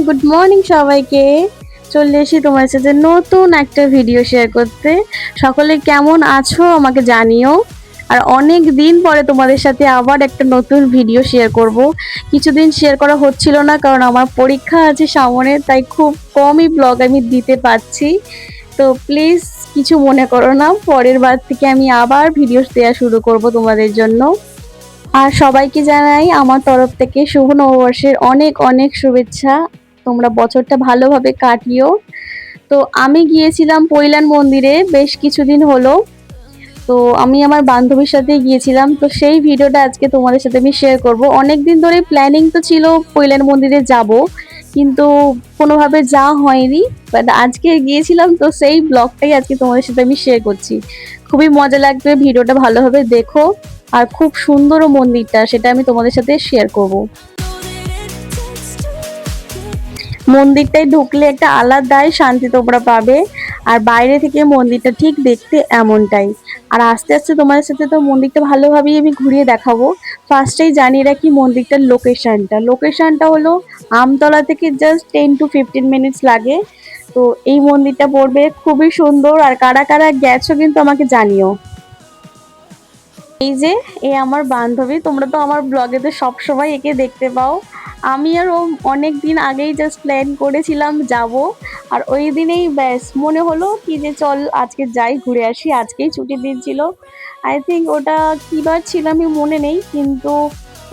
Good morning সবাইকে। চলে এসেছি তোমার সাথে নতুন একটা ভিডিও শেয়ার করতে। সকলে কেমন আছো আমাকে জানিও। আর অনেক দিন পরে তোমাদের সাথে আবার একটা নতুন ভিডিও শেয়ার করব। কিছুদিন শেয়ার করা হচ্ছিল না কারণ আমার পরীক্ষা আছে সামনে, তাই খুব কমই ব্লগ আমি দিতে পারছি। তো প্লিজ কিছু মনে করো না, পরের বার থেকে আমি আবার ভিডিও দেওয়া শুরু করব তোমাদের জন্য। আর সবাইকে জানাই আমার তরফ থেকে শুভ নববর্ষের অনেক অনেক শুভেচ্ছা। তোমরা বছরটা ভালোভাবে কাটিও। তো আমি গিয়েছিলাম পৈলান মন্দিরে বেশ কিছুদিন হলো। তো আমি আমার বান্ধবীর সাথে গিয়েছিলাম, তো সেই ভিডিওটা আজকে তোমাদের সাথে আমি শেয়ার করব। অনেক দিন ধরে প্ল্যানিং তো ছিল পৈলান মন্দিরে যাব, কিন্তু কোনোভাবে যাওয়া হয়নি। বাট আজকে গিয়েছিলাম, তো সেই ব্লগটাই আজকে তোমাদের সাথে আমি শেয়ার করছি। খুবই মজা লাগবে, ভিডিওটা ভালোভাবে দেখো। আর খুব সুন্দরও মন্দিরটা, সেটা আমি তোমাদের সাথে শেয়ার করব। মন্দিরটায় ঢুকলে একটা আলাদাই শান্তি তোমরা পাবে। আর বাইরে থেকে মন্দিরটা ঠিক দেখতে এমনটাই। আর আস্তে আস্তে তোমাদের সাথে তো মন্দিরটা ভালোভাবেই আমি ঘুরিয়ে দেখাবো। ফার্স্টেই জানিয়ে রাখি মন্দিরটার লোকেশনটা হলো আমতলা থেকে জাস্ট 10 to 15 মিনিটস লাগে। তো এই মন্দিরটা পড়বে খুবই সুন্দর। আর কারা কারা গেছো কিন্তু আমাকে জানিও। এই যে আমার বান্ধবী, তোমরা তো আমার ব্লগেতে সবসময় একে দেখতে পাও। আমি আর ও অনেক দিন আগেই জাস্ট প্ল্যান করেছিলাম যাব। আর ওই দিনেই ব্যাস মনে হলো কি যে চল আজকে যাই, ঘুরে আসি। আজকেই ছুটির দিন ছিল। আই থিঙ্ক ওটা কী বার ছিল আমি মনে নেই, কিন্তু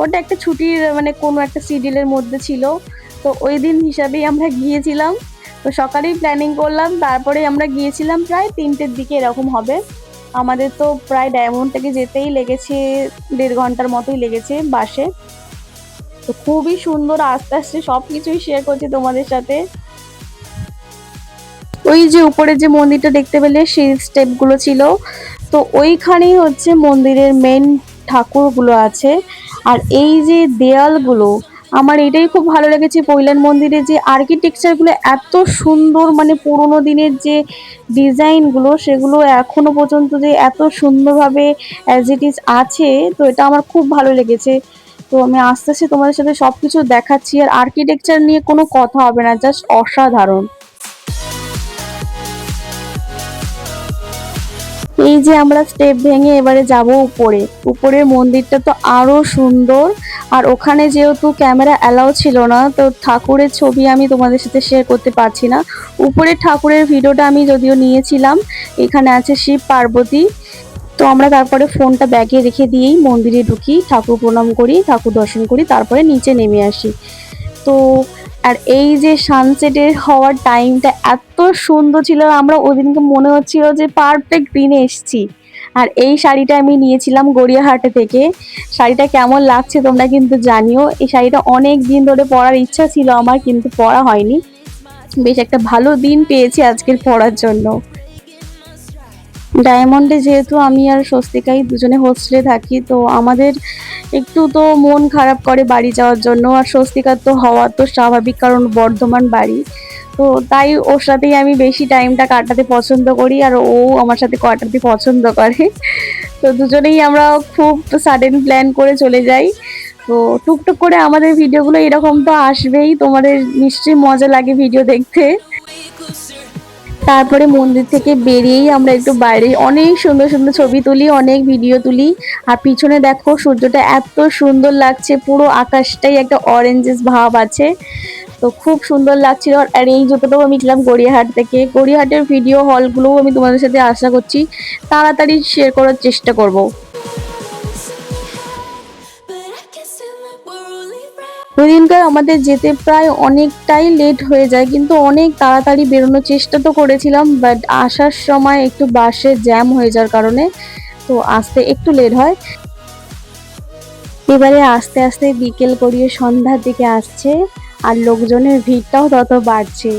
ওটা একটা ছুটির মানে কোনো একটা শিডিউলের মধ্যে ছিল। তো ওই দিন হিসাবেই আমরা গিয়েছিলাম। তো সকালেই প্ল্যানিং করলাম, তারপরে আমরা গিয়েছিলাম প্রায় 3টের দিকে এরকম হবে। আমাদের তো প্রায় ডায়মন্ড থেকে যেতেই লেগেছে 1.5 ঘন্টার মতোই লেগেছে বাসে। তো খুবই সুন্দর, আস্তে আস্তে সবকিছুই শেয়ার করছি তোমাদের সাথে। ওই যে উপরে যে মন্দিরটা দেখতে পেলে সেই স্টেপগুলো ছিল, তো ওইখানেই হচ্ছে মন্দিরের মেন ঠাকুরগুলো আছে। আর এই যে দেয়ালগুলো, আমার এটাই খুব ভালো লেগেছে পৈলান মন্দিরের যে আর্কিটেকচারগুলো এত সুন্দর, মানে পুরোনো দিনের যে ডিজাইনগুলো সেগুলো এখনো পর্যন্ত যে এত সুন্দরভাবে অ্যাজ ইট ইজ আছে, তো এটা আমার খুব ভালো লেগেছে। তো আমি আস্তে আস্তে তোমাদের সাথে সবকিছু দেখাচ্ছি। আর আর্কিটেকচার নিয়ে কোনো কথা হবে না, জাস্ট অসাধারণ। এই যে আমরা স্টেপ ভেঙে এবারে যাব উপরে। উপরের মন্দিরটা তো আরো সুন্দর। আর ওখানে যেহেতু ক্যামেরা অ্যালাউ ছিল না, তো ঠাকুরের ছবি আমি তোমাদের সাথে শেয়ার করতে পারছি না। উপরের ঠাকুরের ভিডিওটা আমি যদিও নিয়েছিলাম। এখানে আছে শিব পার্বতী। তো আমরা তারপরে ফোনটা ব্যাগে রেখে দিয়েই মন্দিরে ঢুকি, ঠাকুর প্রণাম করি, ঠাকুর দর্শন করি, তারপরে নিচে নেমে আসি। তো আর এই যে সানসেটের হওয়ার টাইমটা এত সুন্দর ছিল, আমরা ওদিনকে মনে হচ্ছিল যে পারফেক্ট দিনে এসেছি। আর এই শাড়িটা আমি নিয়েছিলাম গড়িয়াহাটে থেকে। শাড়িটা কেমন লাগছে তোমরা কিন্তু জানিও। এই শাড়িটা অনেক দিন ধরে পরার ইচ্ছা ছিল আমার, কিন্তু পরা হয়নি। বেশ একটা ভালো দিন পেয়েছি আজকের পরার জন্য। ডায়মন্ডে যেহেতু আমি আর স্বস্তিকাই দুজনে হোস্টেলে থাকি, তো আমাদের একটু তো মন খারাপ করে বাড়ি যাওয়ার জন্য। আর স্বস্তিকার তো হওয়া তো স্বাভাবিক, কারণ বর্ধমান বাড়ি। তো তাই ওর সাথেই আমি বেশি টাইমটা কাটাতে পছন্দ করি, আর ও আমার সাথে কাটাতে পছন্দ করে। তো দুজনেই আমরা খুব সাডেন প্ল্যান করে চলে যাই। তো টুকটুক করে আমাদের ভিডিওগুলো এরকম তো আসবেই, তোমাদের নিশ্চয়ই মজা লাগে ভিডিও দেখতে। তারপরে মন্দির থেকে বেরিয়েই আমরা একটু বাইরে অনেক সুন্দর সুন্দর ছবি তুলি, অনেক ভিডিও তুলি। আর পিছনে দেখো সূর্যটা এত সুন্দর লাগছে, পুরো আকাশটাই একটা অরেঞ্জেস ভাব আছে। তো খুব সুন্দর লাগছিল। আর এই জুতোটাও আমি কিনলাম গড়িয়াহাট থেকে। গড়িয়াহাটের ভিডিও হলগুলোও আমি তোমাদের সাথে আশা করছি তাড়াতাড়ি শেয়ার করার চেষ্টা করব। ওইদিনকার আমাদের যেতে প্রায় অনেকটাই লেট হয়ে যায়, কিন্তু অনেক তাড়াতাড়ি বেরোনোর চেষ্টা তো করেছিলাম, বাট আসার সময় একটু বাসে জ্যাম হয়ে যাওয়ার কারণে তো আসতে একটু লেট হয়। এবারে আস্তে আস্তে বিকেল গড়িয়ে সন্ধ্যার দিকে আসছে, আর লোকজনের ভিড়টাও তত বাড়ছে।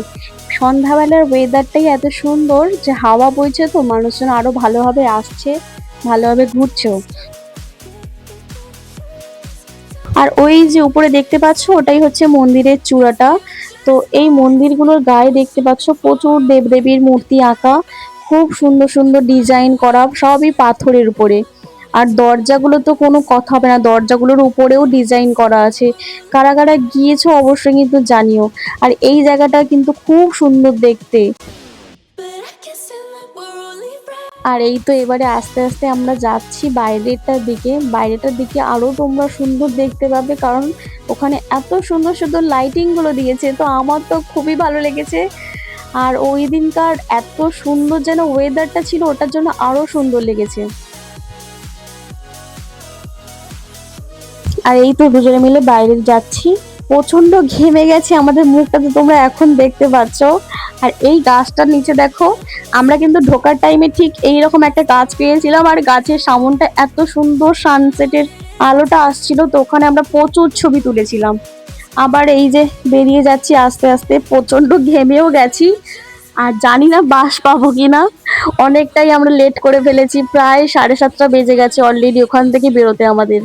সন্ধ্যাবেলার ওয়েদারটাই এত সুন্দর যে হাওয়া বইছে, তো মানুষজন আরো ভালোভাবে আসছে, ভালোভাবে ঘুরছেও। আর ওই যে উপরে দেখতে পাচ্ছ ওটাই হচ্ছে মন্দিরের চূড়াটা। তো এই মন্দিরগুলোর গায়ে দেখতে পাচ্ছ প্রচুর দেবদেবীর মূর্তি আঁকা, খুব সুন্দর সুন্দর ডিজাইন করা, সবই পাথরের উপরে। আর দরজাগুলো তো কোনো কথা হবে না, দরজাগুলোর উপরেও ডিজাইন করা আছে। কারা কারা গিয়েছো অবশ্যই কিন্তু জানিও। আর এই জায়গাটা কিন্তু খুব সুন্দর দেখতে। আর এই তো এবারে আস্তে আস্তে আমরা যাচ্ছি বাইরেটার দিকে। বাইরেটার দিকে আরো তোমরা সুন্দর দেখতে পাবে, কারণ ওখানে এত সুন্দর সুন্দর লাইটিং গুলো দিয়েছে, তো আমার তো খুবই ভালো লেগেছে। আর ওই দিনকার এত সুন্দর যেন ওয়েদারটা ছিল, ওটার জন্য আরো সুন্দর লেগেছে। আর এই তো দুজনে মিলে বাইরে যাচ্ছি, প্রচন্ড ঘেমে গেছে, আমাদের মুখটা তো তোমরা এখন দেখতে পাচ্ছ। আর এই গাছটার নিচে দেখো, আমরা কিন্তু ঢোকার টাইমে ঠিক এইরকম একটা গাছ পেয়েছিলাম, আর গাছের সামনটা এত সুন্দর সানসেটের আলোটা আসছিল, তো ওখানে আমরা প্রচুর ছবি তুলেছিলাম। আবার এই যে বেরিয়ে যাচ্ছি আস্তে আস্তে, প্রচন্ড ঘেমেও গেছি, আর জানি না বাস পাবো কিনা। অনেকটাই আমরা লেট করে ফেলেছি, প্রায় 7:30 বেজে গেছে অলরেডি ওখান থেকে বেরোতে আমাদের।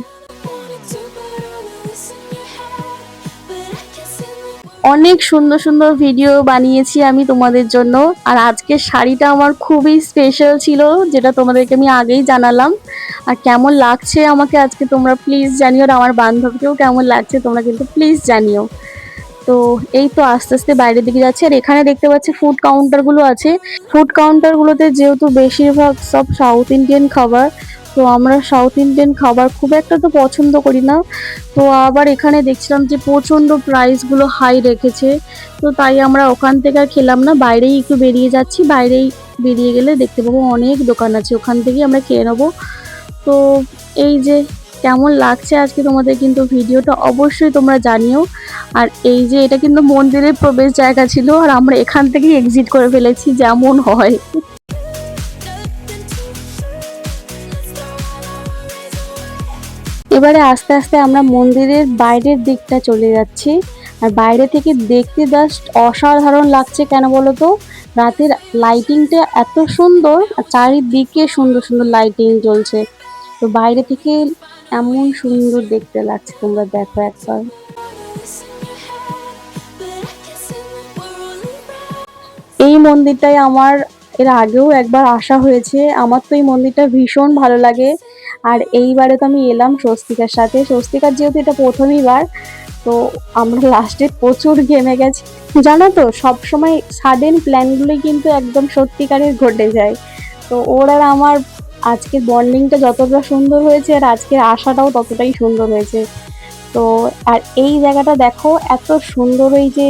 অনেক সুন্দর সুন্দর ভিডিও বানিয়েছি আমি তোমাদের জন্য। আর আজকের শাড়িটা আমার খুবই স্পেশাল ছিল, যেটা তোমাদেরকে আমি আগেই জানালাম। আর কেমন লাগছে আমাকে আজকে তোমরা প্লিজ জানিও, আর আমার বান্ধবীকেও কেমন লাগছে তোমরা কিন্তু প্লিজ জানিও। তো এই তো আস্তে আস্তে বাইরের দিকে যাচ্ছে, আর এখানে দেখতে পাচ্ছি ফুড কাউন্টার গুলো আছে। ফুড কাউন্টার গুলোতে যেহেতু বেশিরভাগ সব সাউথ ইন্ডিয়ান খাবার, তো আমরা সাউথ ইন্ডিয়ান খাবার খুব একটা তো পছন্দ করি না। তো আবার এখানে দেখছিলাম যে প্রচন্ড প্রাইস গুলো হাই রেখেছে, তো তাই আমরা ওখান থেকে আর খেলাম না, বাইরেই একটু বেরিয়ে যাচ্ছি। বাইরেই বেরিয়ে গেলে দেখতে পাবো অনেক দোকান আছে, ওখান থেকেই আমরা খেয়ে নেবো। তো এই যে কেমন লাগছে আজকে তোমাদের কিন্তু ভিডিওটা অবশ্যই তোমরা জানিও। আর এই যে এটা কিন্তু মন্দিরের প্রবেশ জায়গা ছিল, আর আমরা এখান থেকেই এক্সিট করে ফেলেছি যেমন হয়। এবারে আস্তে আস্তে আমরা মন্দিরের বাইরের দিকটা চলে যাচ্ছি। আর বাইরে থেকে দেখতে জাস্ট অসাধারণ লাগছে, কেন বলো তো, রাতের লাইটিংটা এত সুন্দর, আর চারিদিকে সুন্দর সুন্দর লাইটিং জ্বলছে। তো বাইরে থেকে এমন সুন্দর দেখতে লাগছে, তোমরা দেখো একবার। এই মন্দিরটায় আমার এর আগেও একবার আসা হয়েছে, আমার তো এই মন্দিরটা ভীষণ ভালো লাগে। আর এইবারে তো আমি এলাম স্বস্তিকার সাথে, স্বস্তিকার যেহেতু এটা প্রথমই বার, তো আমরা লাস্টে প্রচুর ঘেমে গেছি। জানো তো, সবসময় সাডেন প্ল্যানগুলোই কিন্তু একদম সত্যিকারের ঘটে যায়। তো ওর আর আমার আজকের বন্ডিংটা যতটা সুন্দর হয়েছে, আর আজকের আশাটাও ততটাই সুন্দর হয়েছে। তো আর এই জায়গাটা দেখো, এত সুন্দর, এই যে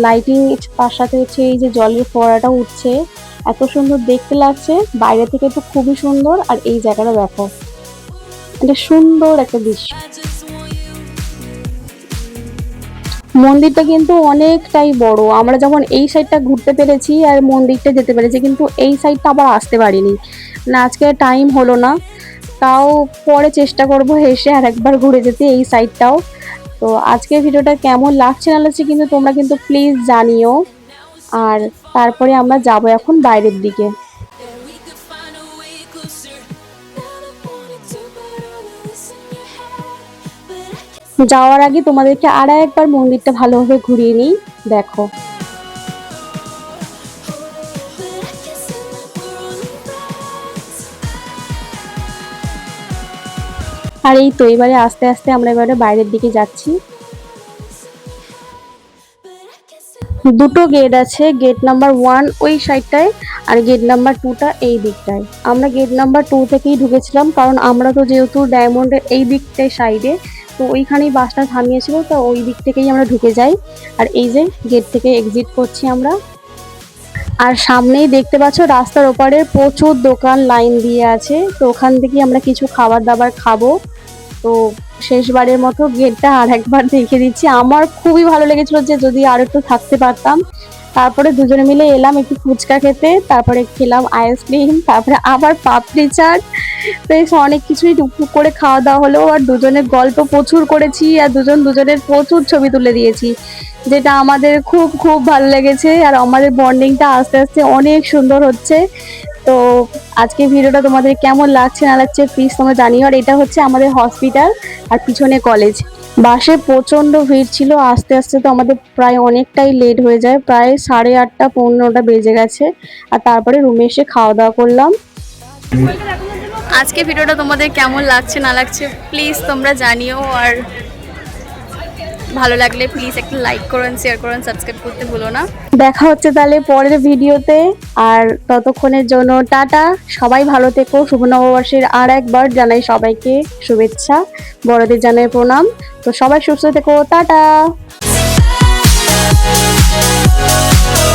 লাইটিং, তার সাথে হচ্ছে এই যে জলের ফোয়ারাটা উঠছে, এত সুন্দর দেখতে লাগছে বাইরে থেকে, তো খুবই সুন্দর। আর এই জায়গাটা দেখো, এটা সুন্দর একটা দৃশ্য। মন্দিরটা কিন্তু অনেকটাই বড়, আমরা যেমন এই সাইডটা ঘুরতে পেরেছি আর মন্দিরটা যেতে পেরেছি, কিন্তু এই সাইডটা আবার আসতে পারিনি, না আজকে টাইম হলো না। তাও পরে চেষ্টা করব এসে আর একবার ঘুরে যেতে এই সাইডটাও। তো আজকের ভিডিওটা কেমন লাগছে না লাগছে কিন্তু তোমরা কিন্তু প্লিজ জানিও। আর তারপরে আমরা যাব এখন বাইরের দিকে। যাওয়ার আগে তোমাদেরকে আর একবার মন্দিরটা ভালোভাবে ঘুরিয়ে নিই, দেখো। আর এই তো এবারে আস্তে আস্তে আমরা এবারে বাইরের দিকে যাচ্ছি। দুটো গেট আছে, গেট নাম্বার 1 ওই সাইডটায়, আর গেট নাম্বার 2টা এই দিকটায়। আমরা গেট নাম্বার 2 থেকেই ঢুকেছিলাম, কারণ আমরা তো যেহেতু ডায়মন্ডের এই দিকটায় সাইডে, তো ওইখানেই বাসটা থামিয়েছিল, তো ওই দিক থেকেই আমরা ঢুকে যাই। আর এই যে গেট থেকে এক্সিট করছি আমরা। আর সামনেই দেখতে পাচ্ছ রাস্তার ওপারে প্রচুর দোকান লাইন দিয়ে আছে, তো ওখান থেকেই আমরা কিছু খাবার দাবার খাবো। তো শেষবারের মতো গেটটা আর একবার দেখে দিচ্ছি, আমার খুবই ভালো লেগেছিল যে যদি আর একটু থাকতে পারতাম। তারপরে দুজনে মিলে এলাম একটু ফুচকা খেতে, তারপরে খেলাম আইসক্রিম, তারপরে আবার পাপড়ি চাট। তো এই অনেক কিছুই টুকটুক করে খাওয়া দাওয়া হলো, আর দুজনের গল্প প্রচুর করেছি, আর দুজনের প্রচুর ছবি তুলে দিয়েছি, যেটা আমাদের খুব খুব ভালো লেগেছে। আর আমাদের বন্ডিংটা আস্তে আস্তে অনেক সুন্দর হচ্ছে। তো আজকে ভিডিওটা তোমাদের কেমন লাগছে না লাগছে প্লিজ তোমরা জানিও। আর এটা হচ্ছে আমাদের হসপিটাল, আর পিছনে কলেজ। বাসে প্রচন্ড ভিড় ছিল, আস্তে আস্তে তো আমাদের প্রায় অনেকটাই লেট হয়ে যায়, প্রায় 8:30 পৌনে 9টা বেজে গেছে। আর তারপরে রুমে এসে খাওয়া দাওয়া করলাম। আজকে ভিডিওটা তোমাদের কেমন লাগছে না লাগছে প্লিজ তোমরা জানিও, আর ভালো লাগলে প্লিজ একটা লাইক করো, শেয়ার করো, সাবস্ক্রাইব করতে ভুলো না। দেখা হচ্ছে তাহলে পরের ভিডিওতে, আর ততক্ষণের জন্য টাটা। সবাই ভালো থেকো। শুভ নববর্ষের আর একবার জানাই সবাইকে শুভেচ্ছা, বড়দের জানাই প্রণাম। তো সবাই সুস্থ থেকো, টাটা।